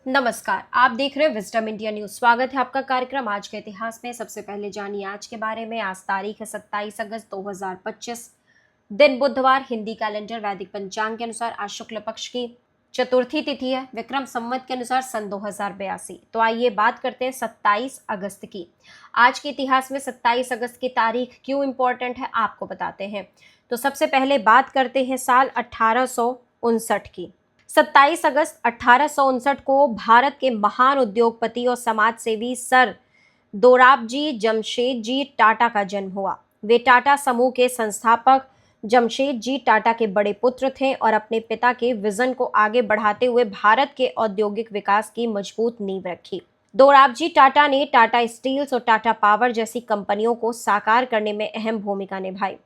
नमस्कार, आप देख रहे हैं विजडम इंडिया न्यूज। स्वागत है आपका कार्यक्रम आज के इतिहास में। सबसे पहले जानिए आज के बारे में। आज तारीख है 27 अगस्त 2025, दिन बुधवार। हिंदी कैलेंडर वैदिक पंचांग के अनुसार आज शुक्ल पक्ष की चतुर्थी तिथि है। विक्रम संवत के अनुसार सन 2082। तो आइए बात करते हैं 27 अगस्त की। आज के इतिहास में 27 अगस्त की तारीख क्यों इंपॉर्टेंट है आपको बताते हैं। तो सबसे पहले बात करते हैं साल 1859 की। 27 अगस्त 1859 को भारत के महान उद्योगपति और समाज सेवी सर दोराबजी जमशेदजी टाटा का जन्म हुआ। वे टाटा समूह के संस्थापक जमशेदजी टाटा के बड़े पुत्र थे और अपने पिता के विजन को आगे बढ़ाते हुए भारत के औद्योगिक विकास की मजबूत नींव रखी। दोराबजी टाटा ने टाटा स्टील्स और टाटा पावर जैसी कंपनियों को साकार करने में अहम भूमिका निभाई।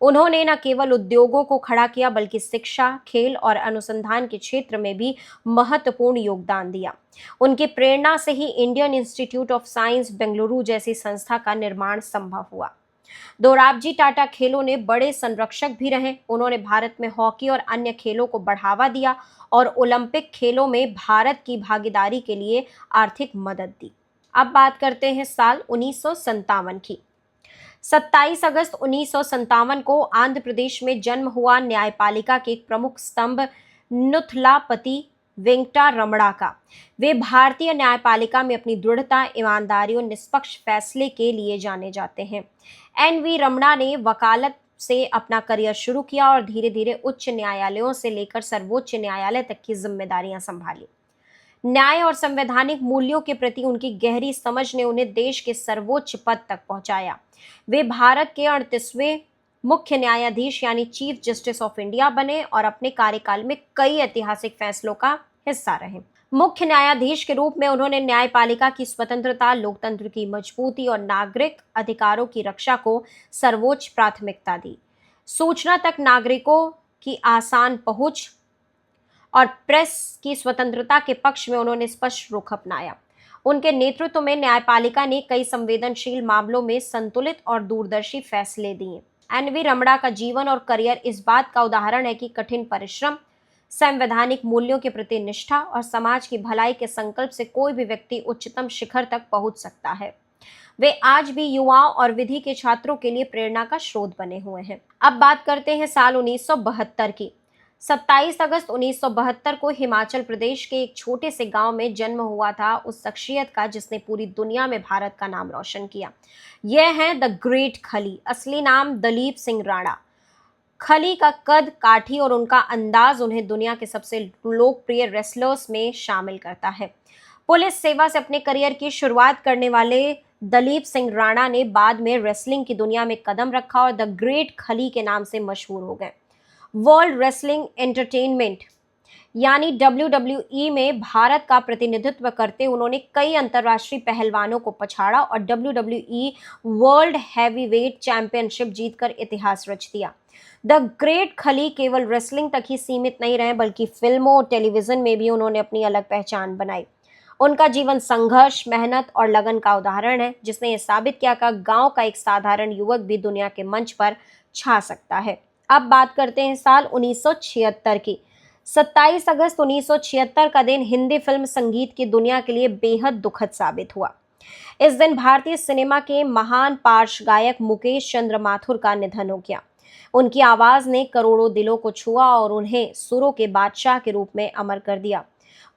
उन्होंने न केवल उद्योगों को खड़ा किया बल्कि शिक्षा, खेल और अनुसंधान के क्षेत्र में भी महत्वपूर्ण योगदान दिया। उनकी प्रेरणा से ही Indian Institute of Science Bengaluru जैसी संस्था का निर्माण संभव हुआ। दोराबजी टाटा खेलों ने बड़े संरक्षक भी रहे। उन्होंने भारत में हॉकी और अन्य खेलों को बढ़ावा दिया और ओलंपिक खेलों में भारत की भागीदारी के लिए आर्थिक मदद दी। अब बात करते हैं साल 1957 की। 27 अगस्त 1957 को आंध्र प्रदेश में जन्म हुआ न्यायपालिका के एक प्रमुख स्तंभ नुथलापति वेंकटा रमणा का। वे भारतीय न्यायपालिका में अपनी दृढ़ता, ईमानदारी और निष्पक्ष फैसले के लिए जाने जाते हैं। एन.वी. रमणा ने वकालत से अपना करियर शुरू किया और धीरे धीरे उच्च न्यायालयों से लेकर सर्वोच्च न्यायालय तक की जिम्मेदारियां संभाली। न्याय और संवैधानिक मूल्यों के प्रति उनकी गहरी समझ ने उन्हें देश के सर्वोच्च पद तक पहुंचाया। वे भारत के 38वें मुख्य न्यायाधीश यानी चीफ जस्टिस ऑफ इंडिया बने और अपने कार्यकाल में कई ऐतिहासिक फैसलों का हिस्सा रहे। मुख्य न्यायाधीश के रूप में उन्होंने न्यायपालिका की स्वतंत्रता, लोकतंत्र की मजबूती और नागरिक अधिकारों की रक्षा को सर्वोच्च प्राथमिकता दी। सूचना तक नागरिकों की आसान पहुंच और प्रेस की स्वतंत्रता के पक्ष में उन्होंने स्पष्ट रुख अपनाया। उनके नेतृत्व में न्यायपालिका ने कई संवेदनशील मामलों में संतुलित और दूरदर्शी फैसले दिए। एन.वी. रमणा का जीवन और करियर इस बात का उदाहरण है कि कठिन परिश्रम, संवैधानिक मूल्यों के प्रति निष्ठा और समाज की भलाई के संकल्प से कोई भी व्यक्ति उच्चतम शिखर तक पहुंच सकता है। वे आज भी युवाओं और विधि के छात्रों के लिए प्रेरणा का स्रोत बने हुए हैं। अब बात करते हैं साल 1972 की। 27 अगस्त 1972 को हिमाचल प्रदेश के एक छोटे से गांव में जन्म हुआ था उस शख्सियत का जिसने पूरी दुनिया में भारत का नाम रोशन किया। यह है द ग्रेट खली। असली नाम दलीप सिंह राणा। खली का कद, काठी और उनका अंदाज उन्हें दुनिया के सबसे लोकप्रिय रेसलर्स में शामिल करता है। पुलिस सेवा से अपने करियर की शुरुआत करने वाले दलीप सिंह राणा ने बाद में रेसलिंग की दुनिया में कदम रखा और द ग्रेट खली के नाम से मशहूर हो गए। वर्ल्ड रेसलिंग एंटरटेनमेंट यानी WWE में भारत का प्रतिनिधित्व करते उन्होंने कई अंतर्राष्ट्रीय पहलवानों को पछाड़ा और WWE वर्ल्ड हैवीवेट चैंपियनशिप जीतकर इतिहास रच दिया। द ग्रेट खली केवल रेसलिंग तक ही सीमित नहीं रहे बल्कि फिल्मों और टेलीविजन में भी उन्होंने अपनी अलग पहचान बनाई। उनका जीवन संघर्ष, मेहनत और लगन का उदाहरण है जिसने ये साबित किया कि गांव का एक साधारण युवक भी दुनिया के मंच पर छा सकता है। अब बात करते हैं साल 1976 की। 27 अगस्त 1976 का दिन हिंदी फिल्म संगीत की दुनिया के लिए बेहद दुखद साबित हुआ। इस दिन भारतीय सिनेमा के महान पार्श्व गायक मुकेश चंद्र माथुर का निधन हो गया। उनकी आवाज ने करोड़ों दिलों को छुआ और उन्हें सुरों के बादशाह के रूप में अमर कर दिया।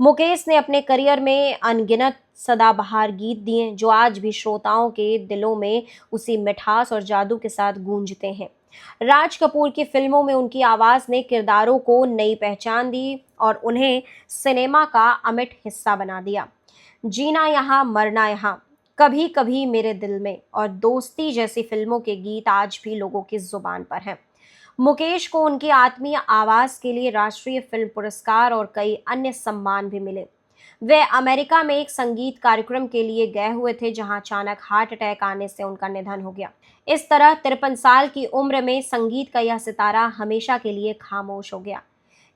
मुकेश ने अपने करियर में अनगिनत सदाबहार गीत दिए जो आज भी श्रोताओं के दिलों में उसी मिठास और जादू के साथ गूंजते हैं। राज कपूर की फिल्मों में उनकी आवाज ने किरदारों को नई पहचान दी और उन्हें सिनेमा का अमिट हिस्सा बना दिया। जीना यहाँ मरना यहाँ, कभी कभी मेरे दिल में और दोस्ती जैसी फिल्मों के गीत आज भी लोगों की जुबान पर हैं। मुकेश को उनकी आत्मीय आवाज के लिए राष्ट्रीय फिल्म पुरस्कार और कई अन्य सम्मान भी मिले। वे अमेरिका में एक संगीत कार्यक्रम के लिए गए हुए थे जहां अचानक हार्ट अटैक आने से उनका निधन हो गया। इस तरह 53 साल की उम्र में संगीत का यह सितारा हमेशा के लिए खामोश हो गया।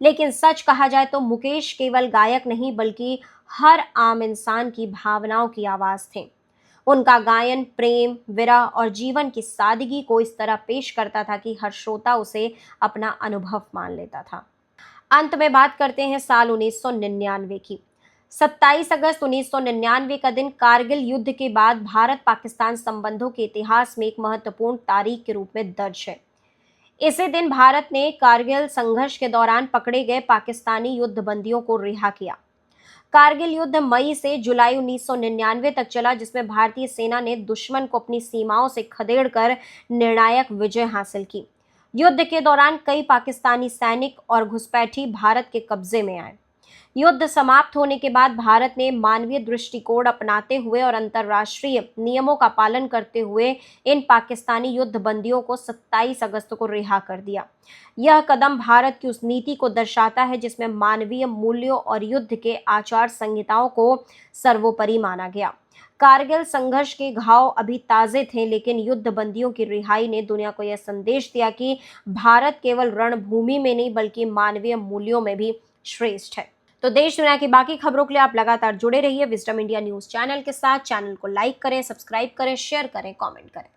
लेकिन सच कहा जाए तो मुकेश केवल गायक नहीं बल्कि हर आम इंसान की भावनाओं की आवाज थे। उनका गायन प्रेम, विरह और जीवन की सादगी को इस तरह पेश करता था कि हर श्रोता उसे अपना अनुभव मान लेता था। अंत में बात करते हैं साल 1999 की। 27 अगस्त 1999 का दिन कारगिल युद्ध के बाद भारत पाकिस्तान संबंधों के इतिहास में एक महत्वपूर्ण तारीख के रूप में दर्ज है। इसी दिन भारत ने कारगिल संघर्ष के दौरान पकड़े गए पाकिस्तानी युद्ध बंदियों को रिहा किया। कारगिल युद्ध मई से जुलाई 1999 तक चला, जिसमें भारतीय सेना ने दुश्मन को अपनी सीमाओं से खदेड़कर निर्णायक विजय हासिल की। युद्ध के दौरान कई पाकिस्तानी सैनिक और घुसपैठी भारत के कब्जे में आए। युद्ध समाप्त होने के बाद भारत ने मानवीय दृष्टिकोण अपनाते हुए और अंतर्राष्ट्रीय नियमों का पालन करते हुए इन पाकिस्तानी युद्ध बंदियों को 27 अगस्त को रिहा कर दिया। यह कदम भारत की उस नीति को दर्शाता है जिसमें मानवीय मूल्यों और युद्ध के आचार संहिताओं को सर्वोपरि माना गया। कारगिल संघर्ष के घाव अभी ताजे थे, लेकिन युद्ध बंदियों की रिहाई ने दुनिया को यह संदेश दिया कि भारत केवल रणभूमि में नहीं बल्कि मानवीय मूल्यों में भी श्रेष्ठ है। तो देश दुनिया की बाकी खबरों के लिए आप लगातार जुड़े रहिए विजडम इंडिया न्यूज चैनल के साथ। चैनल को लाइक करें, सब्सक्राइब करें, शेयर करें, कमेंट करें।